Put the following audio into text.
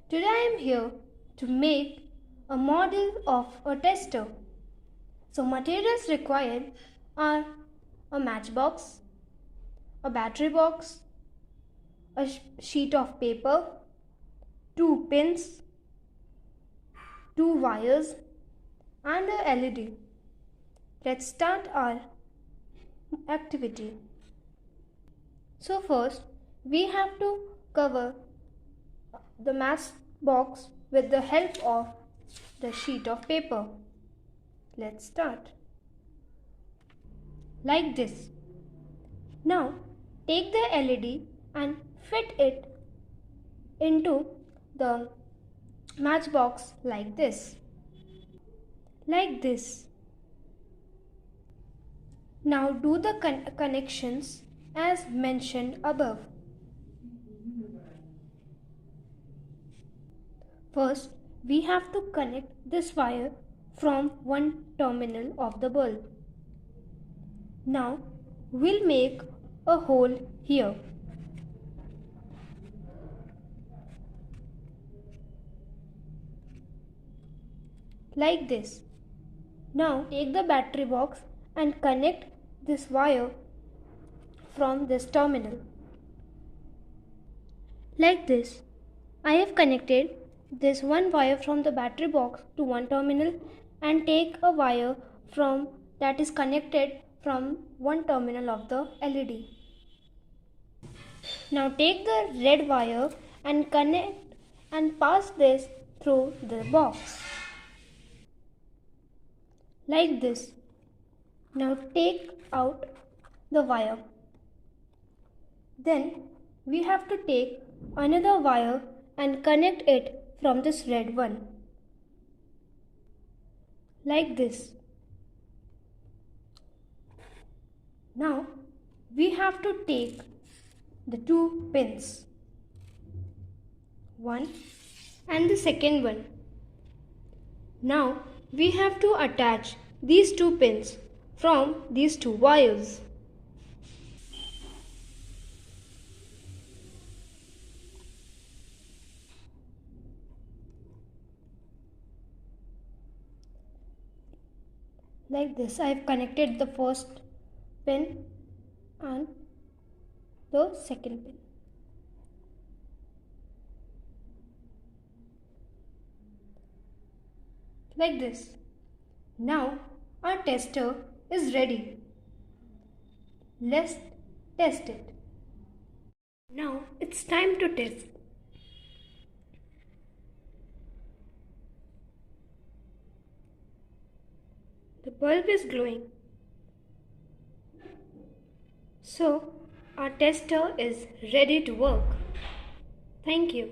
Today I am here to make a model of a tester. So materials required are a matchbox, a battery box, a sheet of paper, 2 pins, 2 wires and a LED. Let's start our activity. So first we have to cover the matchbox with the help of the sheet of paper. Let's start. Like this. Now take the LED and fit it into the matchbox like this. Like this. Now do the connections as mentioned above. First, we have to connect this wire from one terminal of the bulb. Now, we'll make a hole here. Like this. Now, take the battery box and connect this wire from this terminal. Like this. I have connected this one wire from the battery box to one terminal and take a wire from that is connected from one terminal of the LED. Now take the red wire and connect and pass this through the box. Like this. Now take out the wire. Then we have to take another wire and connect it from this red one. Like this. Now we have to take the 2 pins. One and the second one. Now we have to attach these 2 pins from these 2 wires. Like this, I have connected the first pin and the second pin. Like this. Now our tester is ready. Let's test it. Now it's time to test. The bulb is glowing. So our tester is ready to work. Thank you.